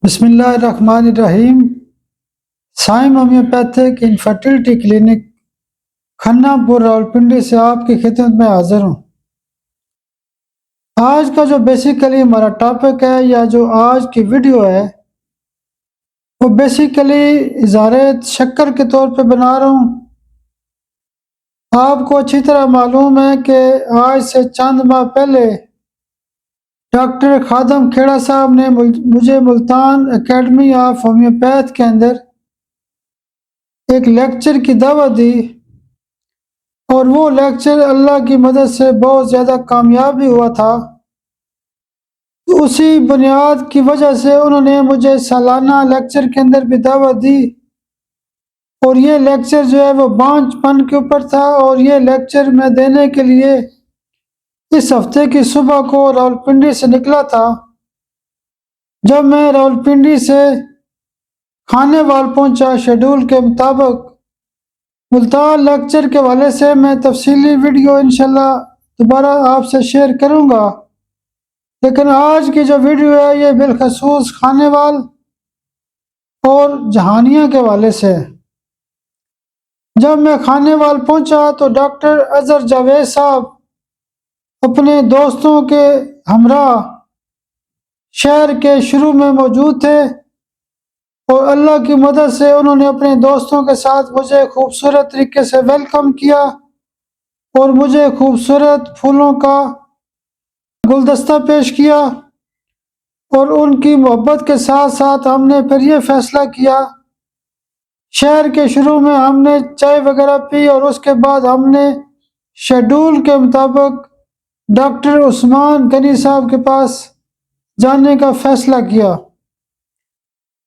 بسم اللہ الرحمن الرحیم۔ سائم ہومیوپیتھک انفرٹیلٹی کلینک کھنہ پور راولپنڈی سے آپ کی خدمت میں حاضر ہوں۔ آج کا جو بیسیکلی ہمارا ٹاپک ہے یا جو آج کی ویڈیو ہے وہ بیسیکلی اظہار شکر کے طور پہ بنا رہا ہوں۔ آپ کو اچھی طرح معلوم ہے کہ آج سے چند ماہ پہلے ڈاکٹر خادم کھیڑا صاحب نے مجھے ملتان اکیڈمی آف ہومیوپیتھ کے اندر ایک لیکچر کی دعوت دی، اور وہ لیکچر اللہ کی مدد سے بہت زیادہ کامیاب بھی ہوا تھا۔ تو اسی بنیاد کی وجہ سے انہوں نے مجھے سالانہ لیکچر کے اندر بھی دعوت دی، اور یہ لیکچر جو ہے وہ بانجھ پن کے اوپر تھا، اور یہ لیکچر میں دینے کے لیے اس ہفتے کی صبح کو راولپنڈی سے نکلا تھا۔ جب میں راولپنڈی سے کھانے وال پہنچا، شیڈول کے مطابق ملتان لیکچر کے حوالے سے میں تفصیلی ویڈیو انشاءاللہ دوبارہ آپ سے شیئر کروں گا، لیکن آج کی جو ویڈیو ہے یہ بالخصوص کھانے وال اور جہانیہ کے حوالے سے۔ جب میں کھانے وال پہنچا تو ڈاکٹر اظہر جاوید صاحب اپنے دوستوں کے ہمراہ شہر کے شروع میں موجود تھے، اور اللہ کی مدد سے انہوں نے اپنے دوستوں کے ساتھ مجھے خوبصورت طریقے سے ویلکم کیا، اور مجھے خوبصورت پھولوں کا گلدستہ پیش کیا، اور ان کی محبت کے ساتھ ساتھ ہم نے پھر یہ فیصلہ کیا، شہر کے شروع میں ہم نے چائے وغیرہ پی، اور اس کے بعد ہم نے شیڈول کے مطابق ڈاکٹر عثمان غنی صاحب کے پاس جانے کا فیصلہ کیا۔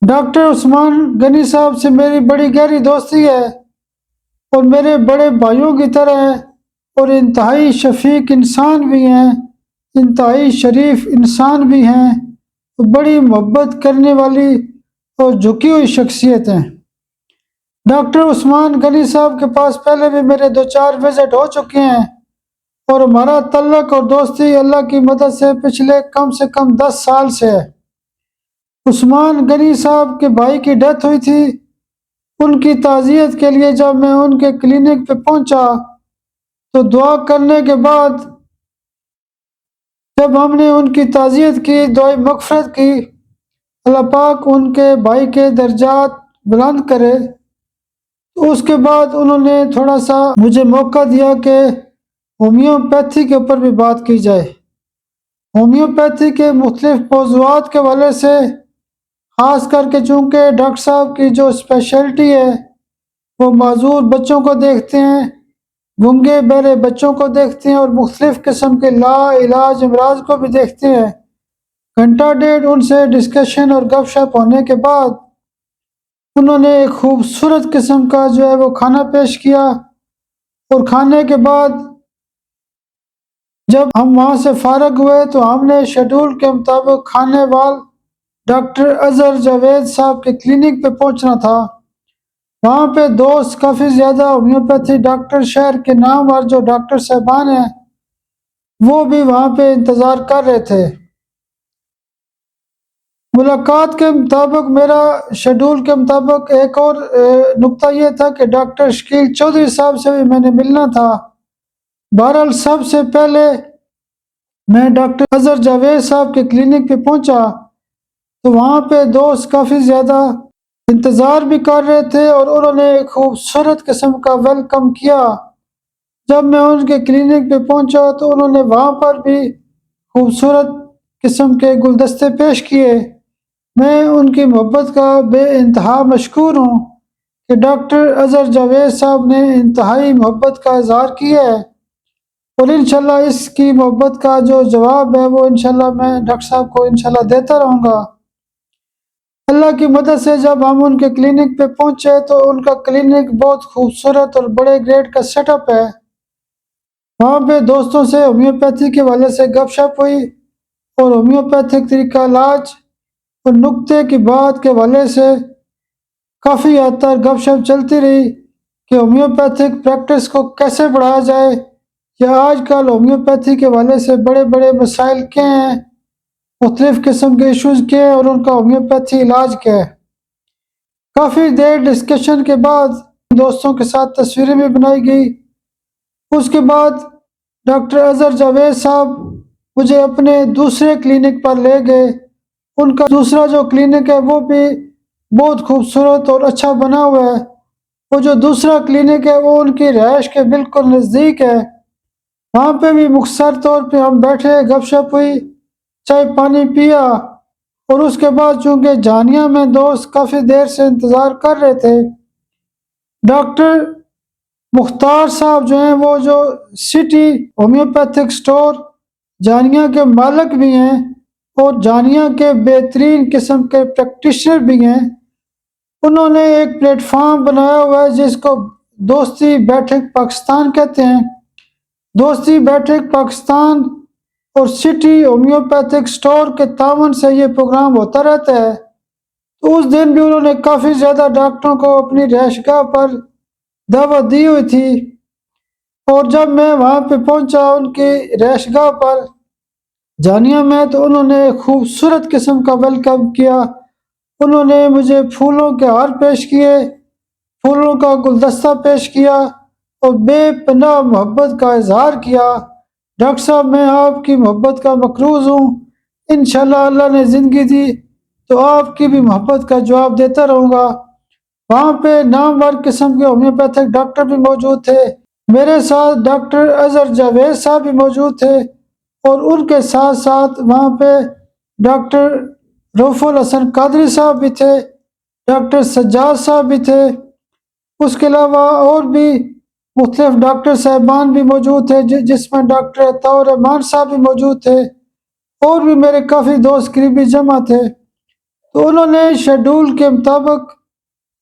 ڈاکٹر عثمان غنی صاحب سے میری بڑی گہری دوستی ہے، اور میرے بڑے بھائیوں کی طرح ہیں، اور انتہائی شفیق انسان بھی ہیں، انتہائی شریف انسان بھی ہیں، اور بڑی محبت کرنے والی اور جھکی ہوئی شخصیت ہیں۔ ڈاکٹر عثمان غنی صاحب کے پاس پہلے بھی میرے 2-4 وزٹ ہو چکے ہیں، اور ہمارا تعلق اور دوستی اللہ کی مدد سے پچھلے کم سے کم 10 سال سے ہے۔ عثمان غنی صاحب کے بھائی کی ڈیتھ ہوئی تھی، ان کی تعزیت کے لیے جب میں ان کے کلینک پہ پہنچا تو دعا کرنے کے بعد جب ہم نے ان کی تعزیت کی، دعائے مغفرت کی، اللہ پاک ان کے بھائی کے درجات بلند کرے، تو اس کے بعد انہوں نے تھوڑا سا مجھے موقع دیا کہ ہومیوپیتھی کے اوپر بھی بات کی جائے۔ ہومیوپیتھی کے مختلف موضوعات کے حوالے سے، خاص کر کے چونکہ ڈاکٹر صاحب کی جو اسپیشلٹی ہے وہ معذور بچوں کو دیکھتے ہیں، گنگے بہرے بچوں کو دیکھتے ہیں، اور مختلف قسم کے لا علاج امراض کو بھی دیکھتے ہیں۔ گھنٹہ ڈیڑھ ان سے ڈسکشن اور گپ شپ ہونے کے بعد انہوں نے ایک خوبصورت قسم کا جو ہے وہ کھانا پیش کیا، اور کھانے کے بعد جب ہم وہاں سے فارغ ہوئے تو ہم نے شیڈول کے مطابق کھانے وال ڈاکٹر اظہر جاوید صاحب کے کلینک پہ پہنچنا تھا۔ وہاں پہ دوست کافی زیادہ ہومیوپیتھی ڈاکٹر شہر کے نامور جو ڈاکٹر صاحبان ہیں وہ بھی وہاں پہ انتظار کر رہے تھے۔ ملاقات کے مطابق میرا شیڈول کے مطابق ایک اور نقطہ یہ تھا کہ ڈاکٹر شکیل چودھری صاحب سے بھی میں نے ملنا تھا۔ بہرحال سب سے پہلے میں ڈاکٹر اظہر جاوید صاحب کے کلینک پہ پہنچا تو وہاں پہ دوست کافی زیادہ انتظار بھی کر رہے تھے، اور انہوں نے ایک خوبصورت قسم کا ویلکم کیا۔ جب میں ان کے کلینک پہ پہنچا تو انہوں نے وہاں پر بھی خوبصورت قسم کے گلدستے پیش کیے۔ میں ان کی محبت کا بے انتہا مشکور ہوں کہ ڈاکٹر اظہر جاوید صاحب نے انتہائی محبت کا اظہار کیا ہے، اور انشاءاللہ اس کی محبت کا جو جواب ہے وہ انشاءاللہ میں ڈاکٹر صاحب کو انشاءاللہ دیتا رہوں گا۔ اللہ کی مدد سے جب ہم ان کے کلینک پہ پہنچے تو ان کا کلینک بہت خوبصورت اور بڑے گریڈ کا سیٹ اپ ہے۔ وہاں پہ دوستوں سے ہومیوپیتھی کے حوالے سے گپ شپ ہوئی، اور ہومیوپیتھک طریقہ علاج اور نقطے کی بات کے حوالے سے کافی حد تک گپ شپ چلتی رہی کہ ہومیوپیتھک پریکٹس کو کیسے بڑھایا جائے، یا آج کل ہومیوپیتھی کے حوالے سے بڑے بڑے مسائل کیا ہیں، مختلف قسم کے ایشوز کے اور ان کا ہومیوپیتھی علاج کیا ہے۔ کافی دیر ڈسکشن کے بعد دوستوں کے ساتھ تصویریں بھی بنائی گئی۔ اس کے بعد ڈاکٹر اظہر جاوید صاحب مجھے اپنے دوسرے کلینک پر لے گئے۔ ان کا دوسرا جو کلینک ہے وہ بھی بہت خوبصورت اور اچھا بنا ہوا ہے۔ وہ جو دوسرا کلینک ہے وہ ان کی رہائش کے بالکل نزدیک ہے۔ وہاں پہ بھی مختصر طور پہ ہم بیٹھے، گپ شپ ہوئی، چائے پانی پیا، اور اس کے بعد چونکہ جانیہ میں دوست کافی دیر سے انتظار کر رہے تھے، ڈاکٹر مختار صاحب جو ہیں وہ جو سٹی ہومیوپیتھک سٹور جانیہ کے مالک بھی ہیں اور جانیہ کے بہترین قسم کے پریکٹیشنر بھی ہیں، انہوں نے ایک پلیٹ فارم بنایا ہوا ہے جس کو دوستی بیٹھک پاکستان کہتے ہیں۔ دوستی بیٹھک پاکستان اور سٹی ہومیوپیتھک سٹور کے تعاون سے یہ پروگرام ہوتا رہتا ہے۔ تو اس دن بھی انہوں نے کافی زیادہ ڈاکٹروں کو اپنی رہائش گاہ پر دعوت دی ہوئی تھی، اور جب میں وہاں پہ پہنچا ان کی رہائش گاہ پر جانیہ میں، تو انہوں نے خوبصورت قسم کا ویلکم کیا۔ انہوں نے مجھے پھولوں کے ہار پیش کیے، پھولوں کا گلدستہ پیش کیا اور بے پناہ محبت کا اظہار کیا۔ ڈاکٹر صاحب میں آپ کی محبت کا مقروض ہوں، انشاءاللہ اللہ نے زندگی دی تو آپ کی بھی محبت کا جواب دیتا رہوں گا۔ وہاں پہ نامور قسم کے ہومیوپیتھک ڈاکٹر بھی موجود تھے۔ میرے ساتھ ڈاکٹر اظہر جاوید صاحب بھی موجود تھے، اور ان کے ساتھ ساتھ وہاں پہ ڈاکٹر رؤف الحسن قادری صاحب بھی تھے، ڈاکٹر سجاد صاحب بھی تھے۔ اس کے علاوہ اور بھی مختلف ڈاکٹر صاحبان بھی موجود تھے، جس میں ڈاکٹر عطاء الرحمان صاحب بھی موجود تھے، اور بھی میرے کافی دوست قریبی جمع تھے۔ تو انہوں نے شیڈول کے مطابق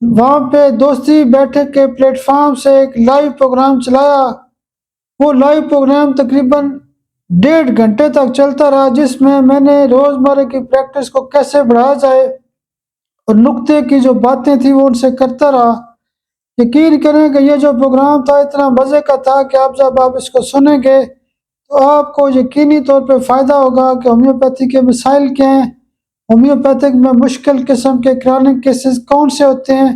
وہاں پہ دوستی بیٹھک کے پلیٹ فارم سے ایک لائیو پروگرام چلایا۔ وہ لائیو پروگرام تقریباً 1.5 گھنٹے تک چلتا رہا، جس میں میں نے روزمرہ کی پریکٹس کو کیسے بڑھایا جائے اور نقطے کی جو باتیں تھیں وہ ان سے کرتا رہا۔ یقین کریں کہ یہ جو پروگرام تھا اتنا مزے کا تھا کہ جب آپ اس کو سنیں گے تو آپ کو یقینی طور پہ فائدہ ہوگا کہ ہومیوپیتھی کے مسائل کیا ہیں، ہومیوپیتھک میں مشکل قسم کے کرونک کیسز کون سے ہوتے ہیں،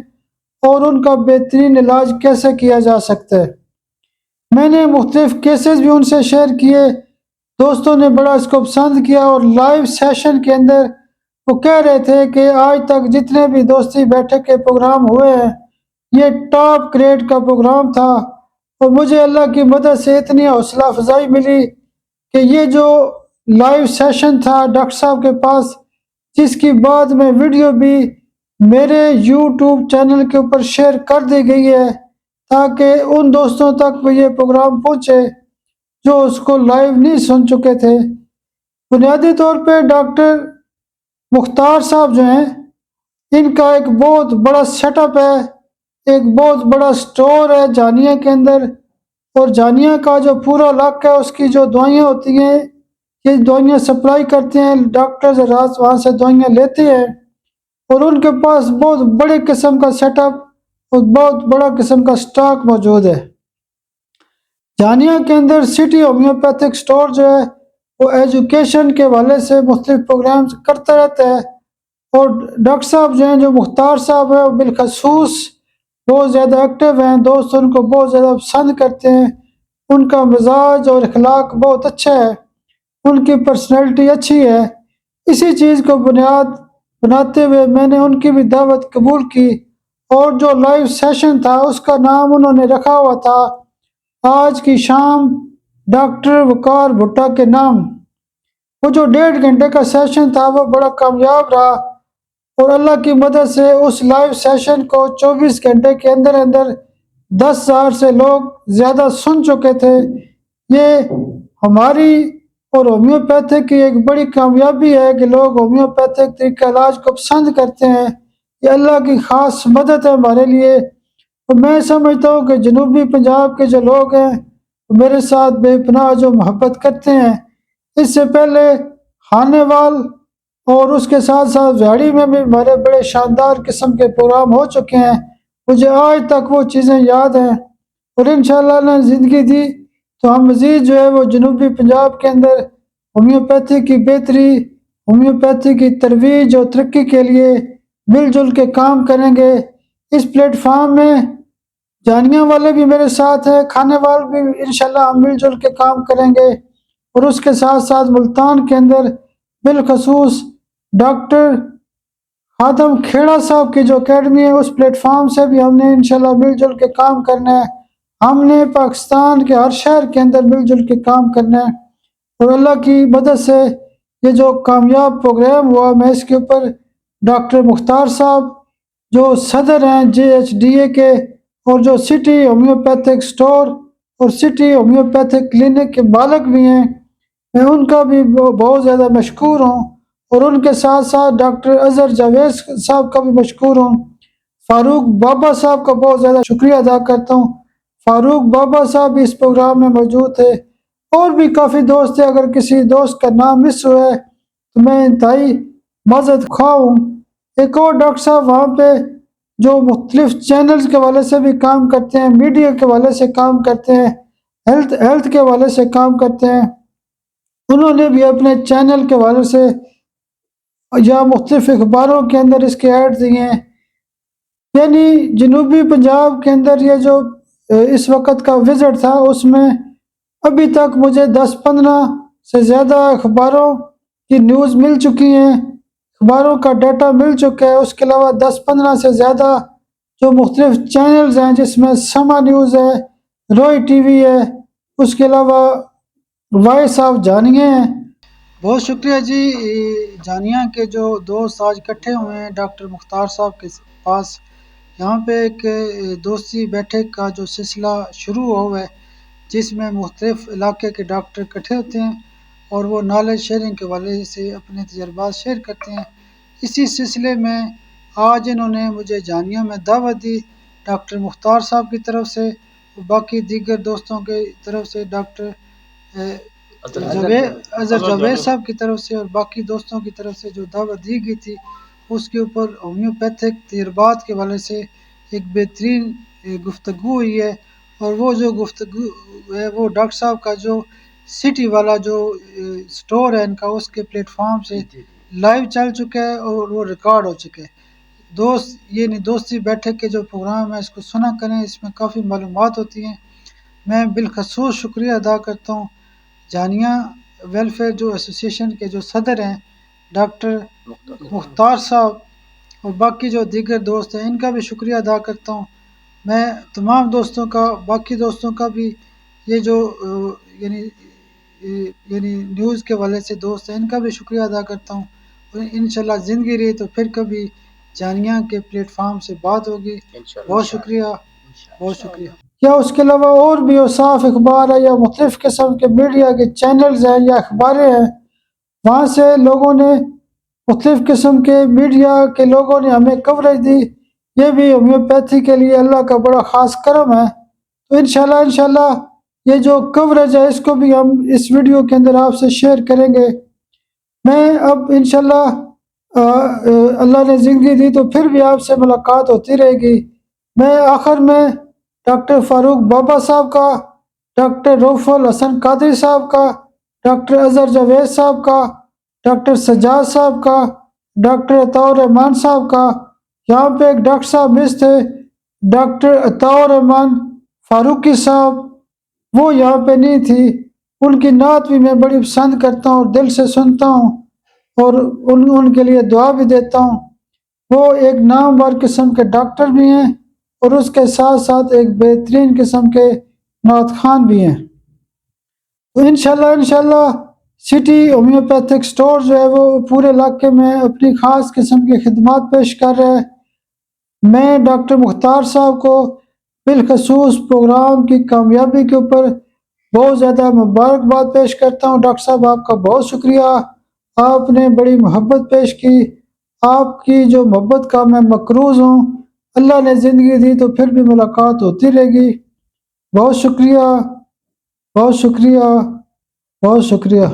اور ان کا بہترین علاج کیسے کیا جا سکتا ہے۔ میں نے مختلف کیسز بھی ان سے شیئر کیے، دوستوں نے بڑا اس کو پسند کیا، اور لائیو سیشن کے اندر وہ کہہ رہے تھے کہ آج تک جتنے بھی دوستی بیٹھک کے پروگرام ہوئے ہیں یہ ٹاپ گریڈ کا پروگرام تھا۔ اور مجھے اللہ کی مدد سے اتنی حوصلہ افزائی ملی کہ یہ جو لائیو سیشن تھا ڈاکٹر صاحب کے پاس، جس کی بعد میں ویڈیو بھی میرے یوٹیوب چینل کے اوپر شیئر کر دی گئی ہے تاکہ ان دوستوں تک بھی یہ پروگرام پہنچے جو اس کو لائیو نہیں سن چکے تھے۔ بنیادی طور پہ ڈاکٹر مختار صاحب جو ہیں ان کا ایک بہت بڑا سیٹ اپ ہے، ایک بہت بڑا سٹور ہے جانیہ کے اندر، اور جانیہ کا جو پورا علاقہ ہے اس کی جو دوائیاں ہوتی ہیں یہ دوائیاں سپلائی کرتے ہیں، ڈاکٹرز رات وہاں سے دوائیاں لیتے ہیں، اور ان کے پاس بہت بڑے قسم کا سیٹ اپ اور بہت بڑا قسم کا سٹاک موجود ہے۔ جانیہ کے اندر سٹی ہومیوپیتھک سٹور جو ہے وہ ایجوکیشن کے حوالے سے مختلف پروگرامز کرتا رہتا ہے، اور ڈاکٹر صاحب جو ہیں جو مختار صاحب ہیں وہ بالخصوص بہت زیادہ ایکٹیو ہیں، دوست ان کو بہت زیادہ پسند کرتے ہیں، ان کا مزاج اور اخلاق بہت اچھا ہے، ان کی پرسنالٹی اچھی ہے۔ اسی چیز کو بنیاد بناتے ہوئے میں نے ان کی بھی دعوت قبول کی، اور جو لائیو سیشن تھا اس کا نام انہوں نے رکھا ہوا تھا آج کی شام ڈاکٹر وقار بھٹا کے نام۔ وہ جو 1.5 گھنٹے کا سیشن تھا وہ بڑا کامیاب رہا، اور اللہ کی مدد سے اس لائیو سیشن کو 24 گھنٹے کے اندر اندر 10,000 سے لوگ زیادہ سن چکے تھے۔ یہ ہماری اور ہومیوپیتھک کی ایک بڑی کامیابی ہے کہ لوگ ہومیوپیتھک طریقہ علاج کو پسند کرتے ہیں، یہ اللہ کی خاص مدد ہے ہمارے لیے۔ اور میں سمجھتا ہوں کہ جنوبی پنجاب کے جو لوگ ہیں میرے ساتھ بے پناہ جو محبت کرتے ہیں۔ اس سے پہلے خانے وال اور اس کے ساتھ ساتھ ویاڑی میں بھی ہمارے بڑے شاندار قسم کے پروگرام ہو چکے ہیں، مجھے آج تک وہ چیزیں یاد ہیں، اور انشاءاللہ اللہ نے زندگی دی تو ہم مزید جو ہے وہ جنوبی پنجاب کے اندر ہومیوپیتھی کی بہتری ہومیوپیتھی کی ترویج اور ترقی کے لیے مل جل کے کام کریں گے۔ اس پلیٹ فارم میں جانیاں والے بھی میرے ساتھ ہیں، کھانے والے بھی انشاءاللہ ہم مل جل کے کام کریں گے، اور اس کے ساتھ ساتھ ملتان کے اندر بالخصوص ڈاکٹر خادم کھیڑا صاحب کی جو اکیڈمی ہے اس پلیٹ فارم سے بھی ہم نے انشاءاللہ مل جل کے کام کرنا ہے۔ ہم نے پاکستان کے ہر شہر کے اندر مل جل کے کام کرنا ہے، اور اللہ کی مدد سے یہ جو کامیاب پروگرام ہوا، میں اس کے اوپر ڈاکٹر مختار صاحب جو صدر ہیں JHDA کے، اور جو سٹی ہومیوپیتھک سٹور اور سٹی ہومیوپیتھک کلینک کے مالک بھی ہیں، میں ان کا بھی بہت زیادہ مشکور ہوں، اور ان کے ساتھ ساتھ ڈاکٹر اظہر جاوید صاحب کا بھی مشکور ہوں۔ فاروق بابا صاحب کا بہت زیادہ شکریہ ادا کرتا ہوں، فاروق بابا صاحب بھی اس پروگرام میں موجود تھے، اور بھی کافی دوست ہیں۔ اگر کسی دوست کا نام مس ہوا ہے تو میں انتہائی معذرت خواہ ہوں۔ ایک اور ڈاکٹر صاحب وہاں پہ جو مختلف چینلز کے حوالے سے بھی کام کرتے ہیں، میڈیا کے حوالے سے کام کرتے ہیں، ہیلتھ کے حوالے سے کام کرتے ہیں، انہوں نے بھی اپنے چینل کے حوالے سے یا مختلف اخباروں کے اندر اس کے ایڈ دیے ہیں۔ یعنی جنوبی پنجاب کے اندر یہ جو اس وقت کا وزٹ تھا، اس میں ابھی تک مجھے 10-15 سے زیادہ اخباروں کی نیوز مل چکی ہیں، اخباروں کا ڈیٹا مل چکا ہے۔ اس کے علاوہ 10-15 سے زیادہ جو مختلف چینلز ہیں، جس میں سما نیوز ہے، روئی ٹی وی ہے، اس کے علاوہ وائس آف جانیے ہیں۔ بہت شکریہ جی، جانیہ کے جو دوست آج اکٹھے ہوئے ہیں ڈاکٹر مختار صاحب کے پاس، یہاں پہ ایک دوستی بیٹھک کا جو سلسلہ شروع ہوا ہے، جس میں مختلف علاقے کے ڈاکٹر اکٹھے ہوتے ہیں اور وہ نالج شیئرنگ کے حوالے سے اپنے تجربات شیئر کرتے ہیں۔ اسی سلسلے میں آج انہوں نے مجھے جانیہ میں دعوت دی، ڈاکٹر مختار صاحب کی طرف سے، باقی دیگر دوستوں کی طرف سے، ڈاکٹر اظہر جاوید صاحب کی طرف سے، اور باقی دوستوں کی طرف سے جو دعوت دی گئی تھی، اس کے اوپر ہومیوپیتھک تجربات کے حوالے سے ایک بہترین گفتگو ہوئی ہے۔ اور وہ جو گفتگو ہے وہ ڈاکٹر صاحب کا جو سٹی والا جو سٹور ہے ان کا، اس کے پلیٹ فارم سے لائیو چل چکا ہے اور وہ ریکارڈ ہو چکا ہے۔ دوست یعنی دوستی بیٹھک کے جو پروگرام ہے اس کو سنا کریں، اس میں کافی معلومات ہوتی ہیں۔ میں بالخصوص شکریہ ادا کرتا ہوں جانیہ ویلفیئر جو ایسوسی ایشن کے جو صدر ہیں ڈاکٹر مختار صاحب، اور باقی جو دیگر دوست ہیں ان کا بھی شکریہ ادا کرتا ہوں۔ میں تمام دوستوں کا، باقی دوستوں کا بھی، یہ جو یعنی نیوز کے حوالے سے دوست ہیں ان کا بھی شکریہ ادا کرتا ہوں، اور انشاءاللہ زندگی رہی تو پھر کبھی جانیہ کے پلیٹ فارم سے بات ہوگی۔ بہت شکریہ، بہت شکریہ۔ یا اس کے علاوہ اور بھی اوصاف اخبار ہے یا مختلف قسم کے میڈیا کے چینلز ہیں یا اخباریں ہیں، وہاں سے لوگوں نے، مختلف قسم کے میڈیا کے لوگوں نے ہمیں کوریج دی۔ یہ بھی ہومیوپیتھی کے لیے اللہ کا بڑا خاص کرم ہے۔ تو انشاءاللہ یہ جو کوریج ہے اس کو بھی ہم اس ویڈیو کے اندر آپ سے شیئر کریں گے۔ میں اب انشاءاللہ اللہ نے زندگی دی تو پھر بھی آپ سے ملاقات ہوتی رہے گی۔ میں آخر میں ڈاکٹر فاروق بابا صاحب کا، ڈاکٹر رؤف الحسن قادری صاحب کا، ڈاکٹر اظہر جاوید صاحب کا، ڈاکٹر سجاد صاحب کا، ڈاکٹر عطاء الرحمن صاحب کا، یہاں پہ ایک ڈاکٹر صاحب مس تھے، ڈاکٹر عطاء الرحمن فاروقی صاحب، وہ یہاں پہ نہیں تھی۔ ان کی نعت بھی میں بڑی پسند کرتا ہوں اور دل سے سنتا ہوں، اور ان کے لیے دعا بھی دیتا ہوں۔ وہ ایک نامور قسم کے ڈاکٹر بھی ہیں اور اس کے ساتھ ساتھ ایک بہترین قسم کے نعت خوان بھی ہیں۔ تو انشاءاللہ سٹی ہومیوپیتھک سٹور جو ہے وہ پورے علاقے میں اپنی خاص قسم کی خدمات پیش کر رہا ہے۔ میں ڈاکٹر مختار صاحب کو بالخصوص پروگرام کی کامیابی کے اوپر بہت زیادہ مبارکباد پیش کرتا ہوں۔ ڈاکٹر صاحب آپ کا بہت شکریہ، آپ نے بڑی محبت پیش کی، آپ کی جو محبت کا میں مقروض ہوں۔ اللہ نے زندگی دی تو پھر بھی ملاقات ہوتی رہے گی۔ بہت شکریہ، بہت شکریہ، بہت شکریہ۔